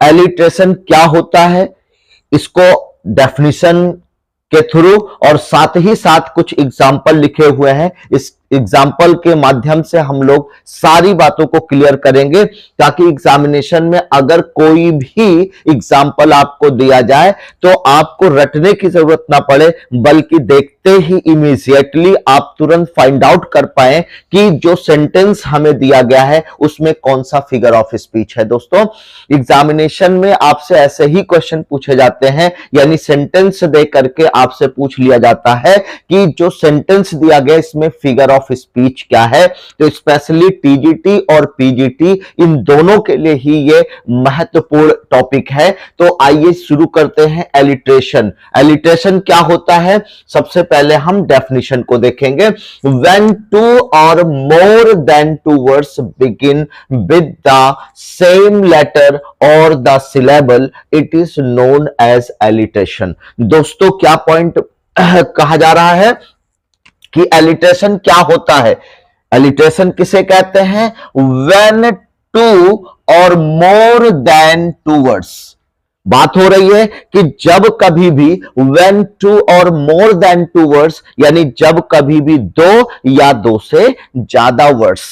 Alliteration क्या होता है, इसको डेफिनेशन के थ्रू और साथ ही साथ कुछ एग्जाम्पल लिखे हुए हैं, इस एग्जाम्पल के माध्यम से हम लोग सारी बातों को क्लियर करेंगे, ताकि एग्जामिनेशन में अगर कोई भी एग्जाम्पल आपको दिया जाए तो आपको रटने की जरूरत ना पड़े, बल्कि देखते ही इमीडिएटली आप तुरंत फाइंड आउट कर पाए कि जो सेंटेंस हमें दिया गया है उसमें कौन सा फिगर ऑफ स्पीच है। दोस्तों, एग्जामिनेशन में आपसे ऐसे ही क्वेश्चन पूछे जाते हैं, यानी सेंटेंस दे करके आपसे पूछ लिया जाता है कि जो सेंटेंस दिया गया इसमें फिगर ऑफ स्पीच क्या है। तो स्पेशली टीजीटी और पीजीटी इन दोनों के लिए ही ये महत्वपूर्ण टॉपिक है। तो आइए शुरू करते हैं। एलिट्रेशन, एलिट्रेशन क्या होता है, सबसे पहले हम डेफिनेशन को देखेंगे। When two or more than two words begin with the same letter or the syllable, it is known as alliteration. दोस्तों, क्या पॉइंट कहा जा रहा है कि एलिट्रेशन क्या होता है। एलिट्रेशन किसे कहते हैं? When two or more than two words, बात हो रही है कि जब कभी भी when two or more than two words, यानी जब कभी भी दो या दो से ज्यादा वर्ड्स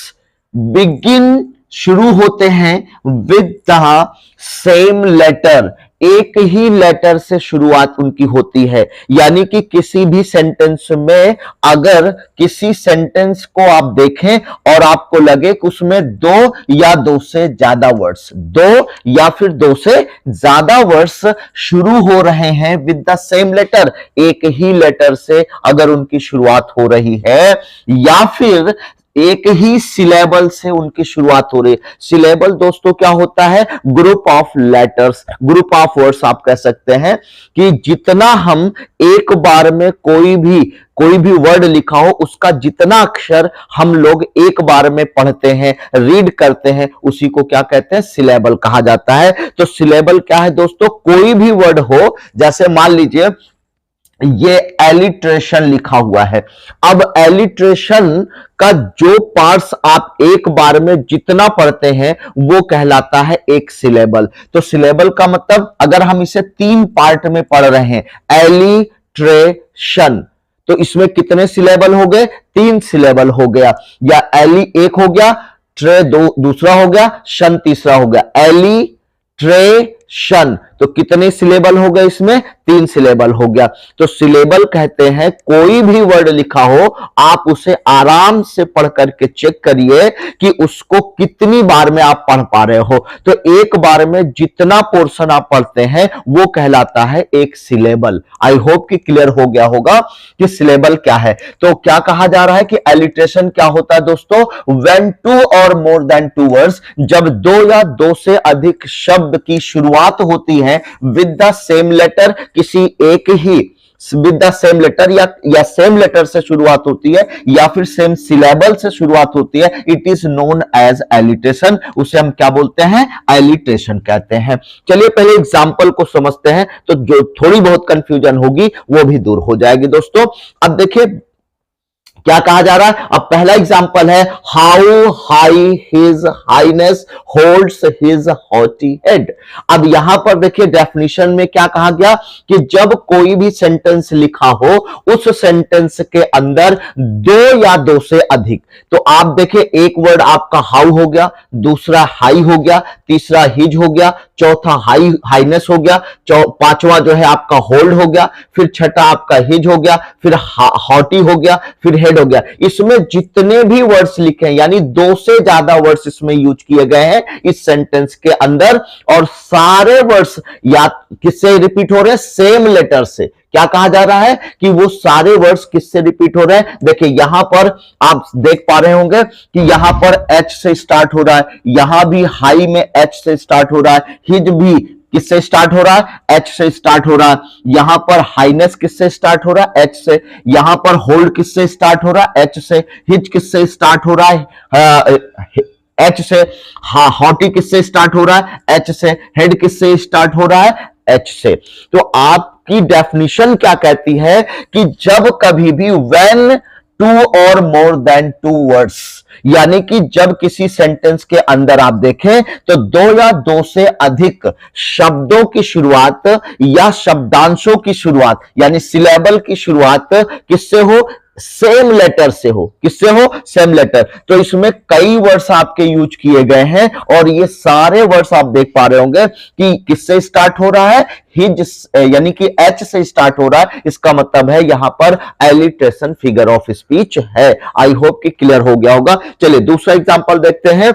बिगिन शुरू होते हैं विद द सेम लेटर, एक ही लेटर से शुरुआत उनकी होती है। यानी कि किसी भी सेंटेंस में अगर किसी सेंटेंस को आप देखें और आपको लगे कि उसमें दो या दो से ज्यादा वर्ड्स, दो या फिर दो से ज्यादा वर्ड्स शुरू हो रहे हैं विद द सेम लेटर, एक ही लेटर से अगर उनकी शुरुआत हो रही है, या फिर एक ही सिलेबल से उनकी शुरुआत हो रही है। सिलेबल दोस्तों क्या होता है? Group of letters, group of words आप कह सकते हैं, कि जितना हम एक बार में कोई भी वर्ड लिखा हो उसका जितना अक्षर हम लोग एक बार में पढ़ते हैं, रीड करते हैं, उसी को क्या कहते हैं? सिलेबल कहा जाता है। तो सिलेबल क्या है दोस्तों? कोई भी वर्ड हो, जैसे मान लीजिए ये एलिट्रेशन लिखा हुआ है। अब एलिट्रेशन का जो पार्ट्स आप एक बार में जितना पढ़ते हैं वो कहलाता है एक सिलेबल। तो सिलेबल का मतलब, अगर हम इसे 3 पार्ट में पढ़ रहे हैं, एलिट्रेशन, तो इसमें कितने सिलेबल हो गए? 3 सिलेबल हो गया। या एली एक हो गया, ट्रे दूसरा हो गया, शन तीसरा हो गया। एलिट्रेशन, तो कितने सिलेबल हो गए? इसमें 3 सिलेबल हो गया। तो सिलेबल कहते हैं कोई भी वर्ड लिखा हो आप उसे आराम से पढ़ करके चेक करिए कि उसको कितनी बार में आप पढ़ पा रहे हो। तो एक बार में जितना पोर्शन आप पढ़ते हैं वो कहलाता है एक सिलेबल। आई होप कि क्लियर हो गया होगा कि सिलेबल क्या है। तो क्या कहा जा रहा है कि एलिट्रेशन क्या होता है दोस्तों? When two or more than two words, जब दो या दो से अधिक शब्द की शुरुआत होती है विद द सेम लेटर, किसी एक ही विद द सेम लेटर या सेम लेटर से शुरुआत होती है, या फिर सेम सिलेबल से शुरुआत होती है, it is known as alliteration. उसे हम क्या बोलते हैं? एलिट्रेशन कहते हैं। चलिए पहले एग्जांपल को समझते हैं, तो जो थोड़ी बहुत कंफ्यूजन होगी वो भी दूर हो जाएगी। दोस्तों, अब देखिए क्या कहा जा रहा है। अब पहला एग्जांपल है, how high his highness holds his haughty head. अब यहां पर देखिए डेफिनेशन में क्या कहा गया कि जब कोई भी सेंटेंस लिखा हो उस सेंटेंस के अंदर दो या दो से अधिक, तो आप देखिए एक वर्ड आपका हाउ हो गया, दूसरा हाई हो गया, तीसरा हिज हो गया, चौथा हाईनेस हो गया, पांचवा जो है आपका होल्ड हो गया, फिर छठा आपका हिज हो गया, फिर हॉटी हो गया, फिर हेड हो गया। इसमें जितने भी वर्ड्स लिखे हैं, यानी दो से ज्यादा वर्ड्स इसमें यूज किए गए हैं इस सेंटेंस के अंदर, और सारे वर्ड्स या किससे रिपीट हो रहे हैं? सेम लेटर से। क्या कहा जा रहा है कि वो सारे वर्ड्स किससे रिपीट हो रहे हैं? देखिए यहां पर आप देख पा रहे होंगे कि यहां पर एच से स्टार्ट हो रहा है, यहां भी हाई में एच से स्टार्ट हो रहा है, हिज भी किससे स्टार्ट हो रहा है? एच से स्टार्ट हो रहा है। यहां पर हाईनेस किससे स्टार्ट हो रहा है? एच से। यहां पर होल्ड किससे स्टार्ट हो रहा है? एच से। हिज किससे स्टार्ट हो रहा है? एच से। हॉटी किससे स्टार्ट हो रहा है? एच से। हेड किससे स्टार्ट हो रहा है? एच से। तो आपकी डेफिनेशन क्या कहती है कि जब कभी भी when two or more than two words, यानी कि जब किसी सेंटेंस के अंदर आप देखें तो दो या दो से अधिक शब्दों की शुरुआत या शब्दांशों की शुरुआत यानी सिलेबल की शुरुआत किससे हो, सेम लेटर से हो। किससे हो, सेम लेटर। तो इसमें कई वर्ड्स आपके यूज किए गए हैं और ये सारे वर्ड्स आप देख पा रहे होंगे कि किससे स्टार्ट हो रहा है, हिज यानी कि एच से स्टार्ट हो रहा है। इसका मतलब है यहां पर एलिट्रेशन फिगर ऑफ स्पीच है। आई होप कि क्लियर हो गया होगा। चलिए दूसरा एग्जांपल देखते हैं।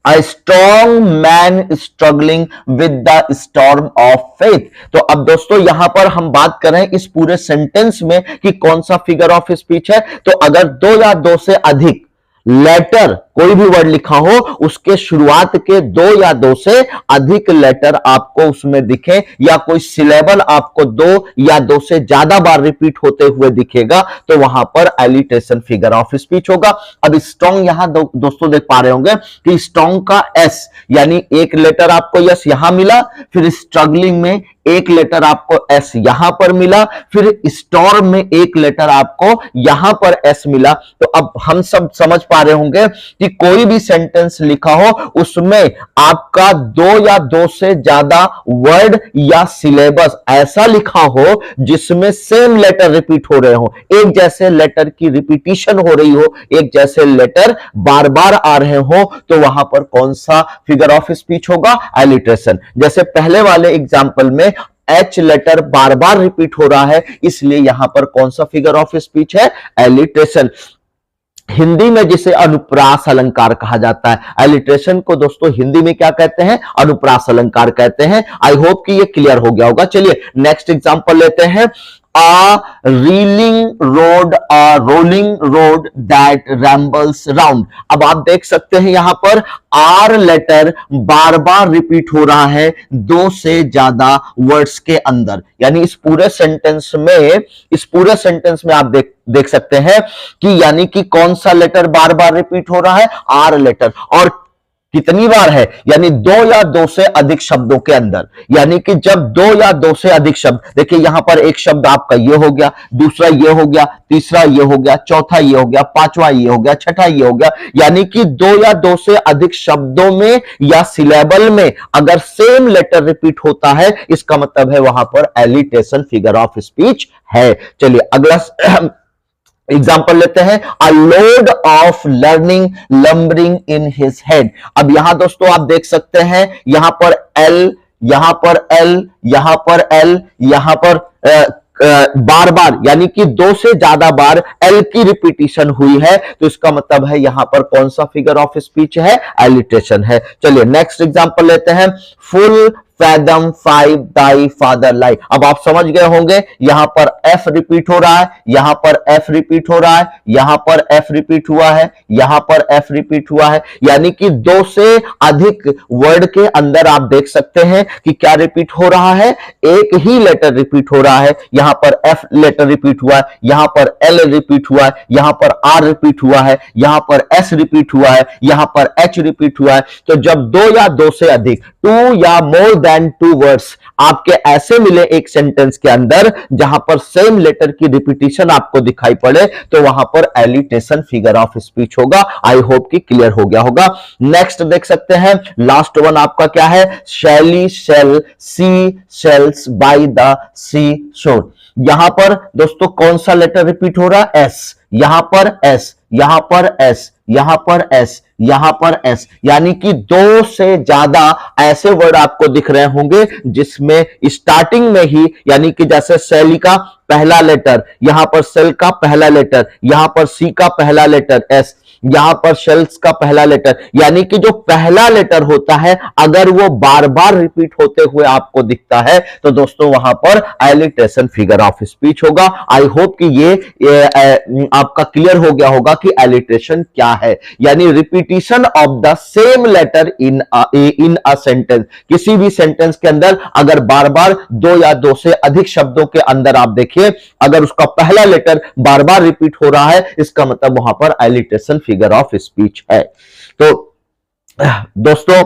A strong man struggling with the storm of faith। तो अब दोस्तों यहां पर हम बात कर रहे हैं इस पूरे सेंटेंस में कि कौन सा फिगर ऑफ स्पीच है। तो अगर दो या दो से अधिक लेटर कोई भी वर्ड लिखा हो, उसके शुरुआत के दो या दो से अधिक लेटर आपको उसमें दिखे या कोई सिलेबल आपको दो या दो से ज्यादा बार रिपीट होते हुए दिखेगा तो वहां पर एलिट्रेशन फिगर ऑफ स्पीच होगा। अब स्ट्रॉन्ग यहां दोस्तों देख पा रहे होंगे कि स्ट्रॉन्ग का एस यानी एक लेटर आपको यस यहां मिला, फिर स्ट्रगलिंग में एक लेटर आपको एस यहां पर मिला, फिर स्टॉर्म में एक लेटर आपको यहां पर एस मिला। तो अब हम सब समझ पा रहे होंगे कि कोई भी सेंटेंस लिखा हो उसमें आपका दो या दो से ज्यादा वर्ड या सिलेबस ऐसा लिखा हो जिसमें सेम लेटर रिपीट हो रहे हो, एक जैसे लेटर की रिपीटिशन हो रही हो, एक जैसे लेटर बार बार आ रहे हो, तो वहां पर कौन सा फिगर ऑफ स्पीच होगा, एलिट्रेशन। जैसे पहले वाले एग्जांपल में एच लेटर बार बार रिपीट हो रहा है, इसलिए यहां पर कौन सा फिगर ऑफ स्पीच है, एलिट्रेशन। हिंदी में जिसे अनुप्रास अलंकार कहा जाता है, एलिट्रेशन को दोस्तों हिंदी में क्या कहते हैं, अनुप्रास अलंकार कहते हैं। आई होप कि ये क्लियर हो गया होगा। चलिए नेक्स्ट एग्जांपल लेते हैं। A reeling road, a rolling road that rambles round। अब आप देख सकते हैं यहां पर आर लेटर बार बार रिपीट हो रहा है दो से ज्यादा वर्ड्स के अंदर, यानी इस पूरे सेंटेंस में आप देख सकते हैं कि यानी कि कौन सा लेटर बार बार रिपीट हो रहा है, आर लेटर। और कितनी बार है, यानी दो या दो से अधिक शब्दों के अंदर। यानी कि जब दो या दो से अधिक शब्द, देखिए यहां पर एक शब्द आपका ये हो गया, दूसरा ये हो गया, तीसरा ये हो गया, चौथा ये हो गया, पांचवा ये हो गया, छठा ये हो गया। यानी कि दो या दो से अधिक शब्दों में या सिलेबल में अगर सेम लेटर रिपीट होता है, इसका मतलब है वहां पर एलिट्रेशन फिगर ऑफ स्पीच है। चलिए अगला एग्जाम्पल लेते हैं। A load of learning lumbering in his head. अब यहां दोस्तों आप देख सकते हैं यहां पर एल, यहां पर एल, यहां पर एल, यहां पर बार बार यानी कि दो से ज्यादा बार एल की रिपीटिशन हुई है, तो इसका मतलब है यहां पर कौन सा फिगर ऑफ स्पीच है, एलिट्रेशन है। चलिए नेक्स्ट एग्जांपल लेते हैं। फुल फैदम फाइव दाई फादर लाई। अब आप समझ गए होंगे यहां पर एफ रिपीट हो रहा है, यहां पर एफ रिपीट हो रहा है, यहां पर एफ रिपीट हुआ है, यहां पर एफ रिपीट हुआ है। यानी कि दो से अधिक वर्ड के अंदर आप देख सकते हैं कि क्या रिपीट हो रहा है, एक ही लेटर रिपीट हो रहा है। यहां पर एफ लेटर रिपीट हुआ है, यहां पर एल रिपीट हुआ है, यहां पर आर रिपीट हुआ है, यहां पर एस रिपीट हुआ है, यहां पर एच रिपीट हुआ है। तो जब दो या दो से अधिक, टू या मोर देन टू वर्ड्स आपके ऐसे मिले एक सेंटेंस के अंदर जहां पर सेम लेटर की रिपीटिशन आपको दिखाई पड़े, तो वहां पर एलिट्रेशन फिगर ऑफ स्पीच होगा। आई होप कि क्लियर हो गया होगा। नेक्स्ट देख सकते हैं, लास्ट वन आपका क्या है, Shelly sell sea shells by the sea shore. यहां पर दोस्तों कौन सा लेटर रिपीट हो रहा है, एस। यहां पर एस, यहां पर एस, यहां पर एस, यहां पर एस। यानी कि दो से ज्यादा ऐसे वर्ड आपको दिख रहे होंगे जिसमें स्टार्टिंग में ही, यानी कि जैसे शैली का पहला लेटर, यहां पर सेल का पहला लेटर, यहां पर सी का पहला लेटर एस, यहां पर शेल्स का पहला लेटर। यानी कि जो पहला लेटर होता है अगर वो बार बार रिपीट होते हुए आपको दिखता है तो दोस्तों वहां पर एलिट्रेशन फिगर ऑफ स्पीच होगा। आई होप कि ये आपका क्लियर हो गया होगा कि एलिट्रेशन क्या है, यानी repetition of the same letter in a sentence. किसी भी सेंटेंस के अंदर अगर बार बार दो या दो से अधिक शब्दों के अंदर आप देखिए अगर उसका पहला लेटर बार बार रिपीट हो रहा है, इसका मतलब वहां पर एलिट्रेशन फिगर ऑफ स्पीच है। तो दोस्तों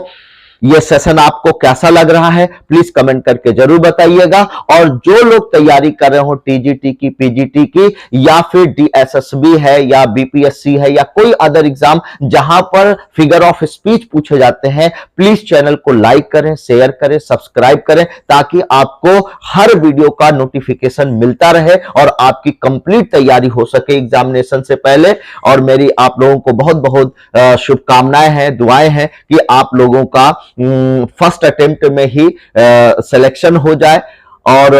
ये सेशन आपको कैसा लग रहा है प्लीज कमेंट करके जरूर बताइएगा। और जो लोग तैयारी कर रहे हो टीजीटी की, पीजीटी की, या फिर डीएसएसबी है या बीपीएससी है या कोई अदर एग्जाम जहां पर फिगर ऑफ स्पीच पूछे जाते हैं, प्लीज चैनल को लाइक करें, शेयर करें, सब्सक्राइब करें, ताकि आपको हर वीडियो का नोटिफिकेशन मिलता रहे और आपकी कंप्लीट तैयारी हो सके एग्जामिनेशन से पहले। और मेरी आप लोगों को बहुत बहुत शुभकामनाएं हैं, दुआएं हैं कि आप लोगों का फर्स्ट अटेम्प्ट में ही सिलेक्शन हो जाए और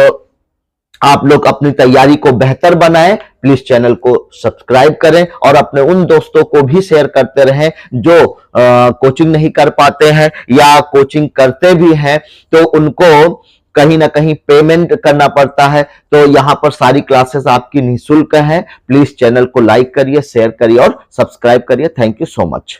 आप लोग अपनी तैयारी को बेहतर बनाएं। प्लीज चैनल को सब्सक्राइब करें और अपने उन दोस्तों को भी शेयर करते रहें जो कोचिंग नहीं कर पाते हैं या कोचिंग करते भी हैं तो उनको कहीं ना कहीं पेमेंट करना पड़ता है। तो यहां पर सारी क्लासेस आपकी निःशुल्क हैं। प्लीज चैनल को लाइक करिए, शेयर करिए और सब्सक्राइब करिए। Thank you so much.